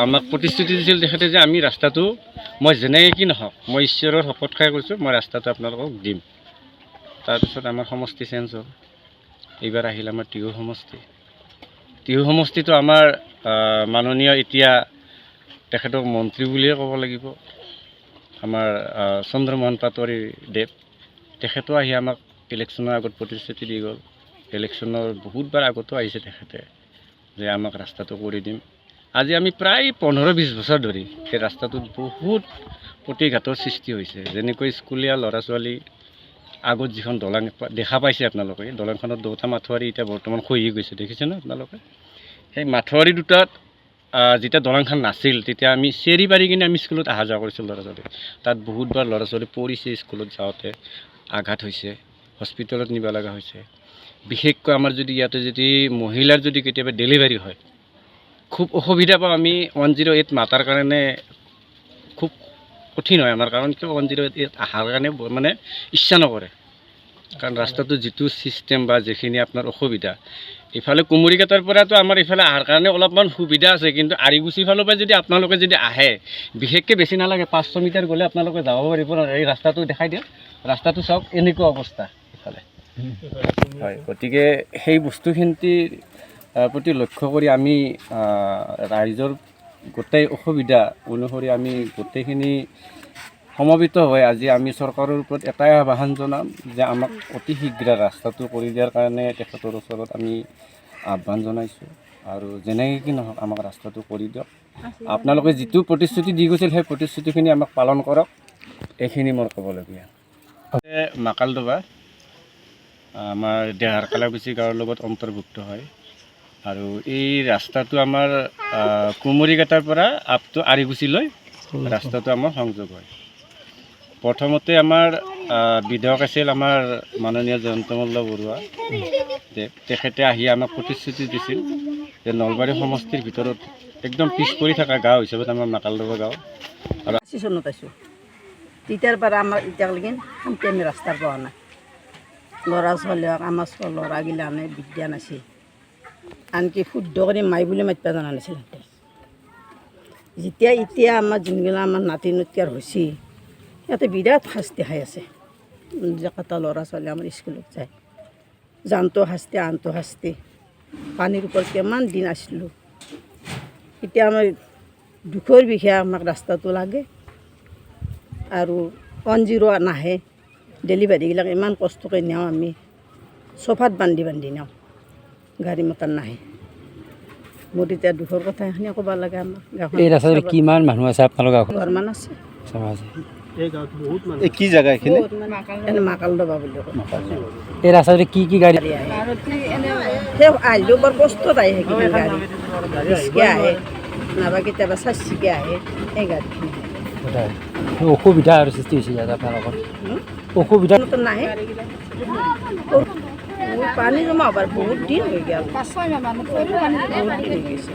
আমাক প্ৰতিশ্ৰুতি দিছিল তেখেতে যে আমি ৰাস্তাটো মই যেনেকৈ কি নহওক মই ঈশ্বৰৰ শপত খাই কৈছোঁ মই ৰাস্তাটো আপোনালোকক দিম। তাৰপিছত আমাৰ সমষ্টি চেঞ্জ হ'ল। এইবাৰ আহিল আমাৰ টিহু সমষ্টি। টিহু সমষ্টিটো আমাৰ মাননীয় এতিয়া তেখেতক মন্ত্ৰী বুলিয়ে ক'ব লাগিব, আমাৰ চন্দ্ৰমোহন পাটোৱাৰী দেৱ। তেখেতো আহি আমাক ইলেকশ্যনৰ আগত প্ৰতিশ্ৰুতি দি গ'ল। ইলেকশ্যনৰ বহুতবাৰ আগতো আহিছে তেখেতে যে আমাক ৰাস্তাটো কৰি দিম। আজি আমি প্ৰায় 15-20 বছৰ ধৰি সেই ৰাস্তাটোত বহুত প্ৰতিঘাতৰ সৃষ্টি হৈছে। যেনেকৈ স্কুলীয়া ল'ৰা ছোৱালী আগত যিখন দলং দেখা পাইছে আপোনালোকে, দলংখনত দুটা মাথাউৰি এতিয়া বৰ্তমান খহি গৈছে, দেখিছে ন আপোনালোকে? সেই মাথাউৰি দুটাত যেতিয়া দলংখন নাছিল তেতিয়া আমি চেৰি পাৰি কিনে আমি স্কুলত অহা যোৱা কৰিছিলোঁ ল'ৰা ছোৱালী। তাত বহুতবাৰ ল'ৰা ছোৱালী পৰিছে, স্কুলত যাওঁতে আঘাত হৈছে, হস্পিটেলত নিব লগা হৈছে। বিশেষকৈ আমাৰ যদি ইয়াতে যদি মহিলাৰ যদি কেতিয়াবা ডেলিভাৰী হয় খুব অসুবিধা পাওঁ আমি। 108 মাতাৰ কাৰণে খুব কঠিন হয় আমাৰ, কাৰণ কিয় 108 অহাৰ কাৰণে মানে ইচ্ছা নকৰে, কাৰণ ৰাস্তাটো যিটো ছিষ্টেম বা যিখিনি আপোনাৰ অসুবিধা। ইফালে কুমুৰিকাটাৰ পৰাতো আমাৰ ইফালে অহাৰ কাৰণে অলপমান সুবিধা আছে, কিন্তু আৰিগুচি ফালৰ পৰা যদি আপোনালোকে যদি আহে বিশেষকৈ বেছি নালাগে, 500 মিটাৰ গ'লে আপোনালোকে যাব পাৰিব। এই ৰাস্তাটো দেখাই দিয়ক, ৰাস্তাটো চাওক এনেকুৱা অৱস্থা ইফালে। হয়, গতিকে সেই বস্তুখিনিৰ প্ৰতি লক্ষ্য কৰি আমি ৰাইজৰ গোটেই অসুবিধা অনুসৰি আমি গোটেইখিনি সমবেত হৈ আজি আমি চৰকাৰৰ ওপৰত এটাই আহ্বান জনাম যে আমাক অতি শীঘ্ৰে ৰাস্তাটো কৰি দিয়াৰ কাৰণে তেখেতৰ ওচৰত আমি আহ্বান জনাইছোঁ। আৰু যেনেকৈ কি নহওক আমাক ৰাস্তাটো কৰি দিয়ক। আপোনালোকে যিটো প্ৰতিশ্ৰুতি দি গৈছিল সেই প্ৰতিশ্ৰুতিখিনি আমাক পালন কৰক, এইখিনি মোৰ ক'বলগীয়া। মাকালদবা আমাৰ দেহাৰ কালাকুছি গাঁৱৰ লগত অন্তৰ্ভুক্ত হয়। আৰু এই ৰাস্তাটো আমাৰ কুমুৰিকাটাৰ পৰা আপ টু আৰিগুচিলৈ ৰাস্তাটো আমাৰ সংযোগ হয়। প্ৰথমতে আমাৰ বিধায়ক আছিল আমাৰ মাননীয় জয়ন্ত মল্ল বৰুৱা দেৱ। তেখেতে আহি আমাক প্ৰতিশ্ৰুতি দিছিল যে নলবাৰী সমষ্টিৰ ভিতৰত একদম পিছ পৰি থকা গাঁও হিচাপত আমাৰ মাকালদবা গাঁও। আৰু চনত আছোঁ, তেতিয়াৰ পৰা আমাৰ এতিয়ালৈকে শান্তি আমি ৰাস্তা পোৱা নাই। ল'ৰা ছোৱালী হওক আমাৰ ল'ৰাগিলানে বিদ্যা নাছিল, আনকি শুদ্ধ কৰি মাই বুলি মাতিব জনা নাছিল। এতিয়া আমাৰ যোনগিলা আমাৰ নাতি নতিয়াৰ হৈছে সিহঁতে বিৰাট শাস্তি খাই আছে। যেকেইটা ল'ৰা ছোৱালী আমাৰ স্কুলত যায়, জানটো শাস্তি আনটো শাস্তি। পানীৰ ওপৰত কিমান দিন আছিলোঁ। এতিয়া আমাৰ দুখৰ বিষয়ে আমাক ৰাস্তাটো লাগে। আৰু 108 নাহে, ডেলিভাৰীবিলাক ইমান কষ্টকৈ নিওঁ আমি, চফাত বান্ধি নিওঁ, গাড়ী মটৰ নাহে। মোৰ এতিয়া দুখৰ কথা এখিনি ক'ব লাগে। আমাৰ এই ৰাস্তাটোত কিমান মানুহ আছে আপোনালোকৰ? ঘৰমান আছে। এই কি জেগা এইখিনি? মাকালদবা বুলি কয়। এই ৰাস্তাটোত কি কি গাড়ী আহে? সেই আহিলেও বৰ কষ্টত আহে, সেইখিনি গাড়ী ৰিস্কে আহে, নাইবা কেতিয়াবা চাৰিচকীয়া আহে, সেই গাড়ীখিনি অসুবিধা আৰু সৃষ্টি হৈছে ইয়াত আপোনালোকৰ? অসুবিধা নাহে, পানী জমা হ'বার বহুত দিন হৈ গ'ল। 5-6 মাহ মান বহুত দিন হৈ গৈছে।